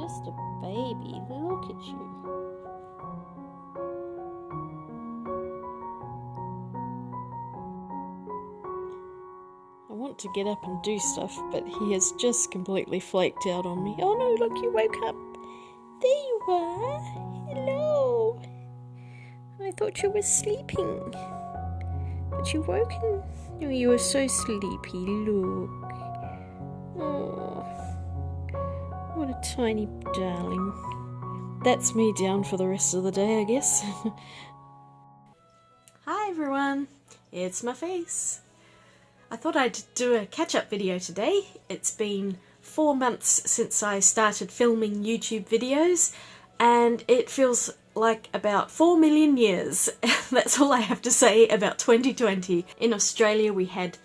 just a baby. Look at you. I want to get up and do stuff, but he has just completely flaked out on me. Oh no, look, you woke up. There you are. Hello. I thought you were sleeping. But you woken. Oh, you were so sleepy. Look. Oh. What a tiny darling. That's me down for the rest of the day, I guess. Hi everyone. It's my face. I thought I'd do a catch-up video today. It's been 4 months since I started filming YouTube videos, and it feels like about 4 million years. That's all I have to say about 2020. In Australia we had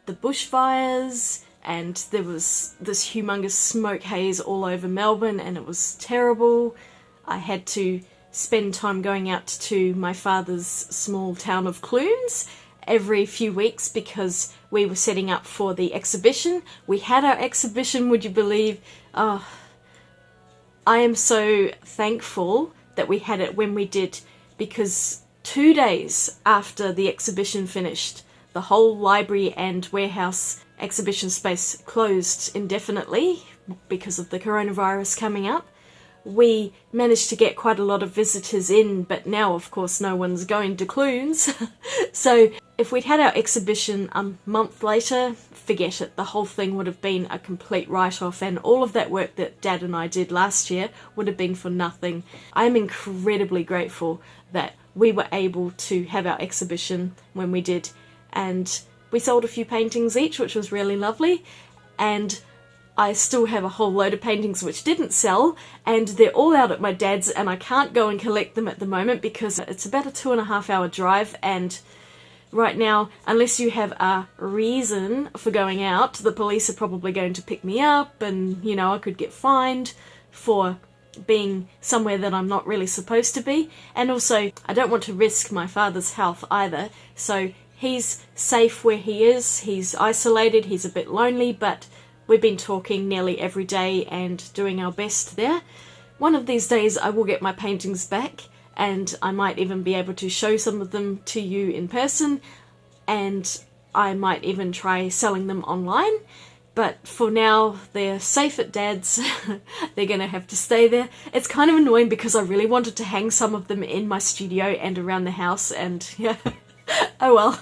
the bushfires, and there was this humongous smoke haze all over Melbourne, and it was terrible. I had to spend time going out to my father's small town of Clunes every few weeks because we were setting up for the exhibition. We had our exhibition, would you believe? Oh, I am so thankful that we had it when we did, because 2 days after the exhibition finished, the whole library and warehouse exhibition space closed indefinitely because of the coronavirus coming up. We managed to get quite a lot of visitors in, but now of course no one's going to Clunes. So if we'd had our exhibition a month later, forget it, the whole thing would have been a complete write-off, and all of that work that Dad and I did last year would have been for nothing. I'm incredibly grateful that we were able to have our exhibition when we did, and we sold a few paintings each, which was really lovely, and I still have a whole load of paintings which didn't sell, and they're all out at my dad's, and I can't go and collect them at the moment because it's about a 2.5 hour drive, and right now, unless you have a reason for going out, the police are probably going to pick me up, and you know, I could get fined for being somewhere that I'm not really supposed to be. And also, I don't want to risk my father's health either, so he's safe where he is, he's isolated, he's a bit lonely, but we've been talking nearly every day and doing our best there. One of these days I will get my paintings back, and I might even be able to show some of them to you in person, and I might even try selling them online. But for now, they're safe at Dad's. They're gonna have to stay there. It's kind of annoying because I really wanted to hang some of them in my studio and around the house, and yeah, oh well.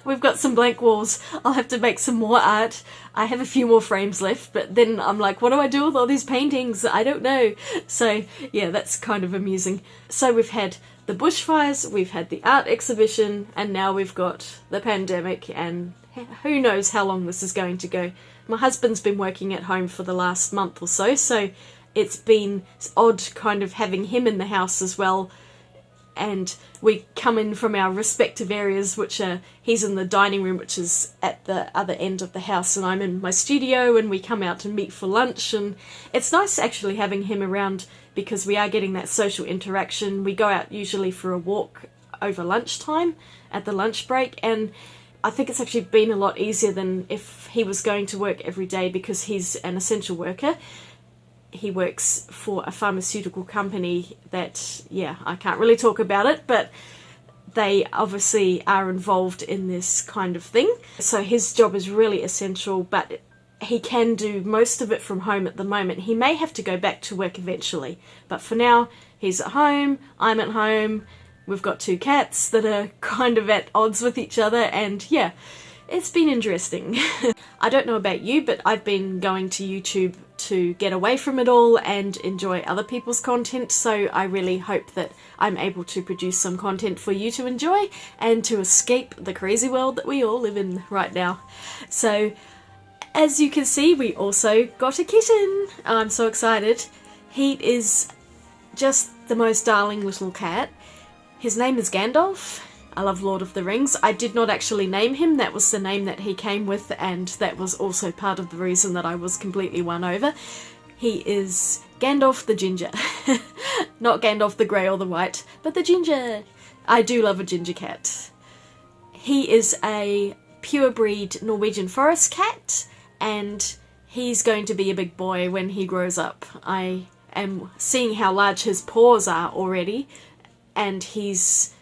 We've got some blank walls. I'll have to make some more art. I have a few more frames left, but then I'm like, what do I do with all these paintings? I don't know. So yeah, that's kind of amusing. So we've had the bushfires, we've had the art exhibition, and now we've got the pandemic, and who knows how long this is going to go. My husband's been working at home for the last month or so, so it's been odd kind of having him in the house as well. And we come in from our respective areas, which are, he's in the dining room, which is at the other end of the house, and I'm in my studio, and we come out to meet for lunch, and it's nice actually having him around because we are getting that social interaction. We go out usually for a walk over lunchtime at the lunch break, and I think it's actually been a lot easier than if he was going to work every day, because he's an essential worker. He works for a pharmaceutical company that, yeah, I can't really talk about it, but they obviously are involved in this kind of thing. So his job is really essential, but he can do most of it from home at the moment. He may have to go back to work eventually, but for now, he's at home, I'm at home, we've got 2 cats that are kind of at odds with each other, and yeah, it's been interesting. I don't know about you, but I've been going to YouTube to get away from it all and enjoy other people's content, so I really hope that I'm able to produce some content for you to enjoy and to escape the crazy world that we all live in right now. So, as you can see, we also got a kitten. I'm so excited. He is just the most darling little cat. His name is Gandalf. I love Lord of the Rings. I did not actually name him, that was the name that he came with, and that was also part of the reason that I was completely won over. He is Gandalf the Ginger. Not Gandalf the Grey or the White, but the Ginger. I do love a ginger cat. He is a pure breed Norwegian forest cat, and he's going to be a big boy when he grows up. I and seeing how large his paws are already, and he's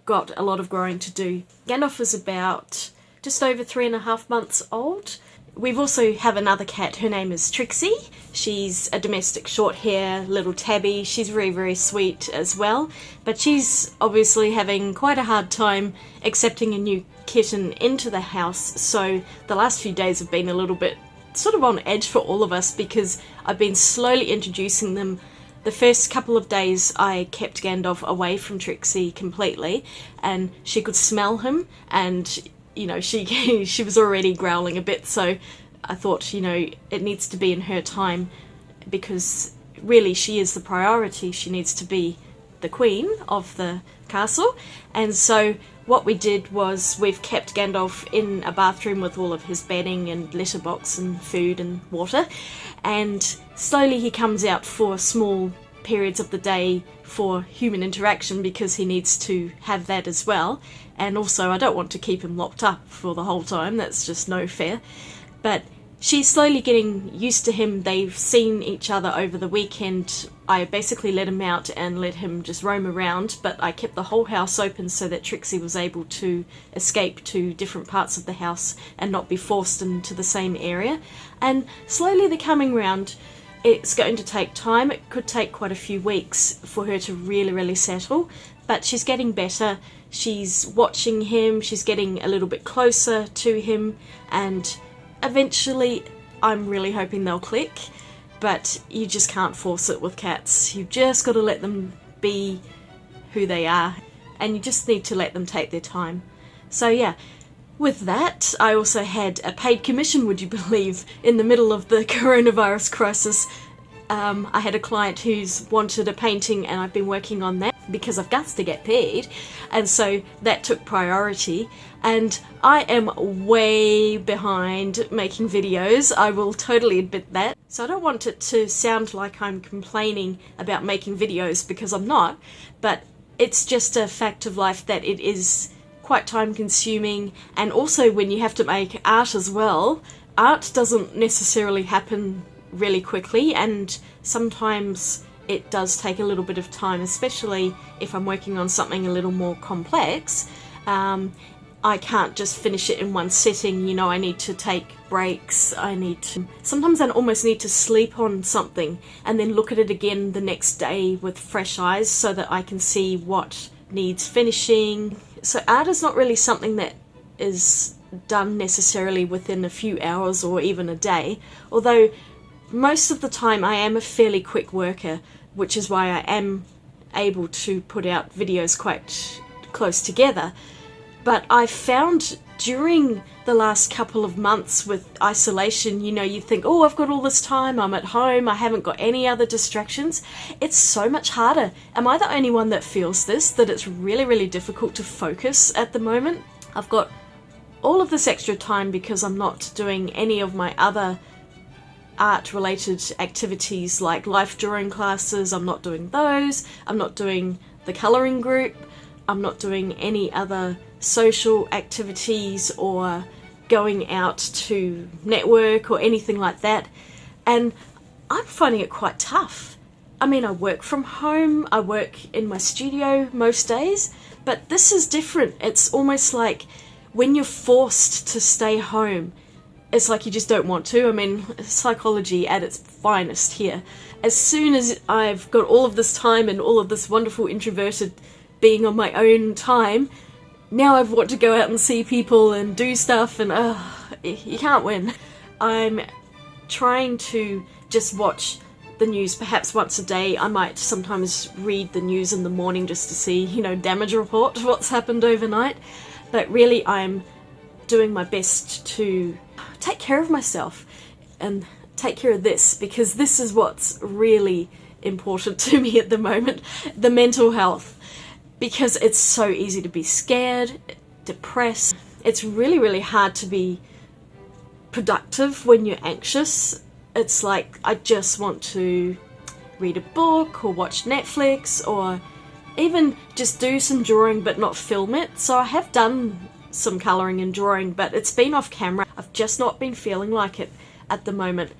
got a lot of growing to do. Gandalf is about just over 3.5 months old. We've also have another cat. Her name is Trixie. She's a domestic short hair little tabby. She's very, very sweet as well, but she's obviously having quite a hard time accepting a new kitten into the house. So the last few days have been a little bit sort of on edge for all of us, because I've been slowly introducing them. The first couple of days I kept Gandalf away from Trixie completely, and she could smell him, and you know, she was already growling a bit, so I thought, you know, it needs to be in her time, because really she is the priority. She needs to be the queen of the castle. And so what we did was we've kept Gandalf in a bathroom with all of his bedding and litter box and food and water, and slowly he comes out for small periods of the day for human interaction, because he needs to have that as well. And also I don't want to keep him locked up for the whole time, that's just no fair. But she's slowly getting used to him. They've seen each other over the weekend. I basically let him out and let him just roam around, but I kept the whole house open so that Trixie was able to escape to different parts of the house and not be forced into the same area. And slowly they're coming round. It's going to take time. It could take quite a few weeks for her to really settle, but she's getting better. She's watching him, she's getting a little bit closer to him, and eventually I'm really hoping they'll click. But you just can't force it with cats. You've just got to let them be who they are, and you just need to let them take their time. So yeah, with that, I also had a paid commission, would you believe, in the middle of the coronavirus crisis. I had a client who's wanted a painting, and I've been working on that because I've got to get paid, and so that took priority. And I am way behind making videos, I will totally admit that. So I don't want it to sound like I'm complaining about making videos, because I'm not, but it's just a fact of life that it is quite time consuming. And also when you have to make art as well, art doesn't necessarily happen really quickly, and sometimes it does take a little bit of time, especially if I'm working on something a little more complex. I can't just finish it in one sitting, you know, I need to take breaks, sometimes I almost need to sleep on something and then look at it again the next day with fresh eyes so that I can see what needs finishing. So art is not really something that is done necessarily within a few hours or even a day, although most of the time I am a fairly quick worker, which is why I am able to put out videos quite close together. But I found during the last couple of months with isolation, you know, you think, oh, I've got all this time, I'm at home, I haven't got any other distractions. It's so much harder. Am I the only one that feels this, that it's really difficult to focus at the moment? I've got all of this extra time because I'm not doing any of my other art-related activities like life drawing classes. I'm not doing those. I'm not doing the colouring group. I'm not doing any other social activities or going out to network or anything like that. And I'm finding it quite tough. I mean, I work from home, I work in my studio most days, but this is different. It's almost like when you're forced to stay home, it's like you just don't want to. I mean, psychology at its finest here. As soon as I've got all of this time and all of this wonderful introverted being on my own time, now I want to go out and see people and do stuff, and you can't win. I'm trying to just watch the news perhaps once a day. I might sometimes read the news in the morning just to see, you know, damage report, what's happened overnight. But really I'm doing my best to take care of myself and take care of this, because this is what's really important to me at the moment, the mental health, because it's so easy to be scared, depressed. It's really hard to be productive when you're anxious. It's like I just want to read a book or watch Netflix or even just do some drawing but not film it. So I have done some colouring and drawing, but it's been off camera. I've just not been feeling like it at the moment.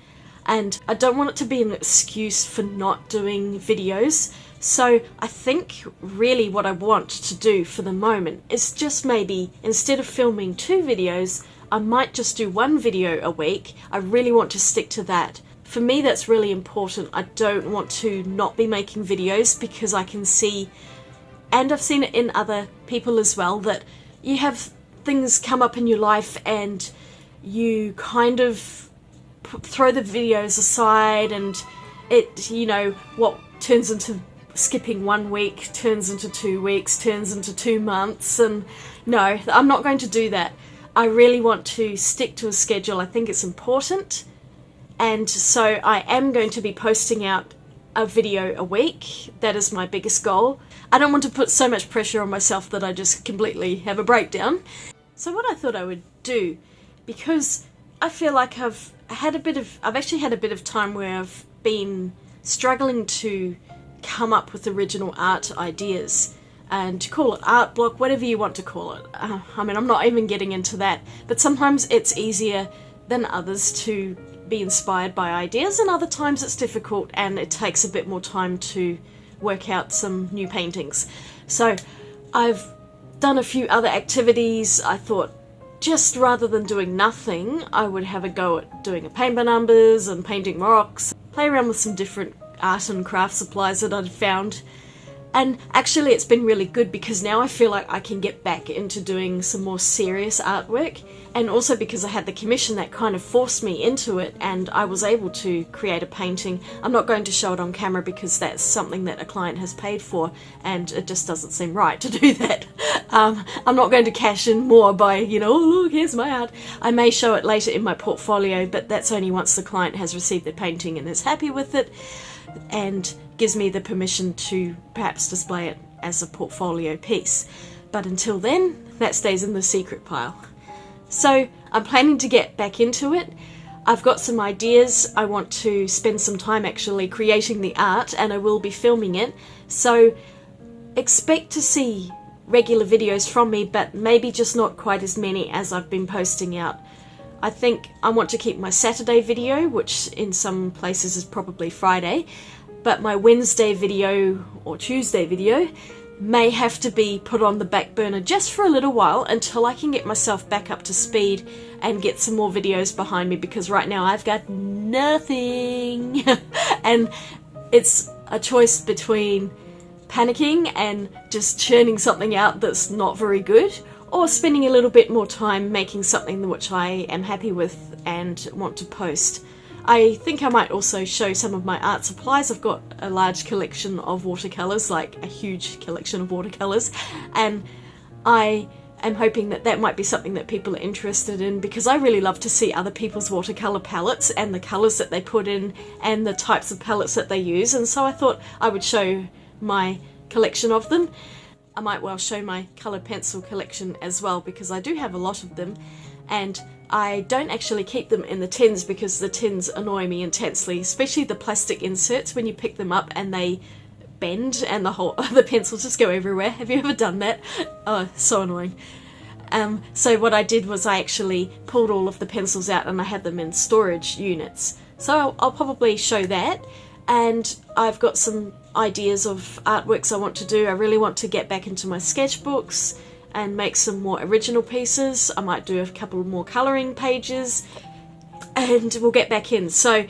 and I don't want it to be an excuse for not doing videos. So I think really what I want to do for the moment is just maybe, instead of filming 2 videos, I might just do 1 video a week. I really want to stick to that. For me, that's really important. I don't want to not be making videos, because I can see, and I've seen it in other people as well, that you have things come up in your life and you kind of throw the videos aside, and it, you know, what turns into skipping 1 week turns into 2 weeks, turns into 2 months, and no, I'm not going to do that. I really want to stick to a schedule. I think it's important, and so I am going to be posting out a video a week. That is my biggest goal. I don't want to put so much pressure on myself that I just completely have a breakdown. So what I thought I would do, because I feel like I've actually had a bit of time where I've been struggling to come up with original art ideas, and call it art block, whatever you want to call it. I mean, I'm not even getting into that, but sometimes it's easier than others to be inspired by ideas, and other times it's difficult and it takes a bit more time to work out some new paintings. So I've done a few other activities. I thought, just rather than doing nothing, I would have a go at doing a paint by numbers and painting rocks, play around with some different art and craft supplies that I'd found. And actually it's been really good, because now I feel like I can get back into doing some more serious artwork, and also because I had the commission, that kind of forced me into it, and I was able to create a painting. I'm not going to show it on camera because that's something that a client has paid for, and it just doesn't seem right to do that. I'm not going to cash in more by, you know, oh look, here's my art. I may show it later in my portfolio, but that's only once the client has received their painting and is happy with it, and gives me the permission to perhaps display it as a portfolio piece. But until then, that stays in the secret pile. So I'm planning to get back into it. I've got some ideas. I want to spend some time actually creating the art, and I will be filming it. So expect to see regular videos from me, but maybe just not quite as many as I've been posting out. I think I want to keep my Saturday video, which in some places is probably Friday, but my Wednesday video or Tuesday video may have to be put on the back burner just for a little while, until I can get myself back up to speed and get some more videos behind me, because right now I've got nothing. And it's a choice between panicking and just churning something out that's not very good, or spending a little bit more time making something which I am happy with and want to post. I think I might also show some of my art supplies. I've got a large collection of watercolours, like a huge collection of watercolours, and I am hoping that that might be something that people are interested in, because I really love to see other people's watercolour palettes and the colours that they put in and the types of palettes that they use, and so I thought I would show my collection of them. I might well show my coloured pencil collection as well, because I do have a lot of them, and I don't actually keep them in the tins because the tins annoy me intensely, especially the plastic inserts when you pick them up and they bend and the pencils just go everywhere. Have you ever done that? Oh, so annoying. So what I did was I actually pulled all of the pencils out and I had them in storage units. So I'll probably show that, and I've got some ideas of artworks I want to do. I really want to get back into my sketchbooks and make some more original pieces. I might do a couple more colouring pages, and we'll get back in. So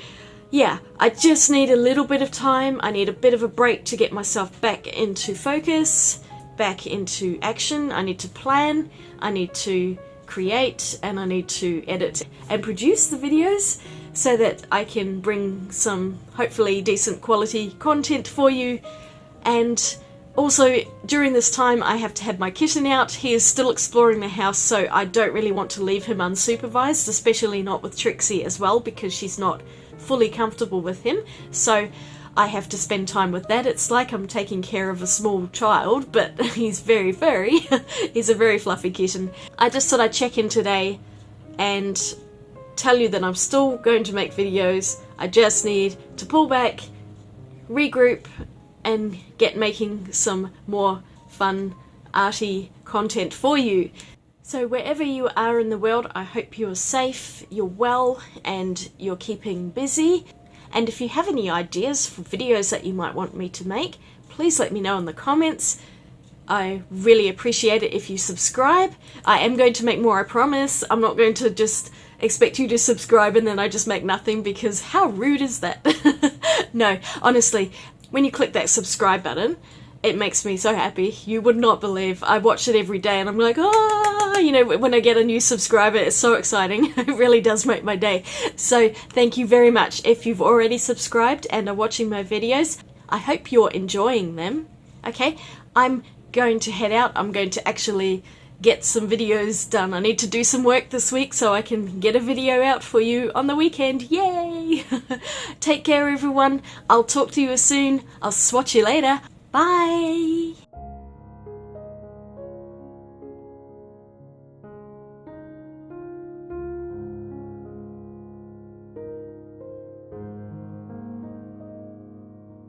yeah, I just need a little bit of time. I need a bit of a break to get myself back into focus, back into action. I need to plan, I need to create, and I need to edit and produce the videos so that I can bring some hopefully decent quality content for you. And also, during this time, I have to have my kitten out. He is still exploring the house, so I don't really want to leave him unsupervised, especially not with Trixie as well, because she's not fully comfortable with him. So I have to spend time with that. It's like I'm taking care of a small child, but he's very furry. He's a very fluffy kitten. I just thought I'd check in today and tell you that I'm still going to make videos. I just need to pull back, regroup, and get making some more fun, arty content for you. So wherever you are in the world, I hope you're safe, you're well, and you're keeping busy. And if you have any ideas for videos that you might want me to make, please let me know in the comments. I really appreciate it if you subscribe. I am going to make more, I promise. I'm not going to just expect you to subscribe and then I just make nothing, because how rude is that? No, honestly, when you click that subscribe button, it makes me so happy. You would not believe. I watch it every day and I'm like, oh, you know, when I get a new subscriber, it's so exciting. It really does make my day. So thank you very much. If you've already subscribed and are watching my videos, I hope you're enjoying them. Okay, I'm going to head out. I'm going to actually get some videos done. I need to do some work this week so I can get a video out for you on the weekend. Yay! Take care, everyone. I'll talk to you soon. I'll swatch you later. Bye!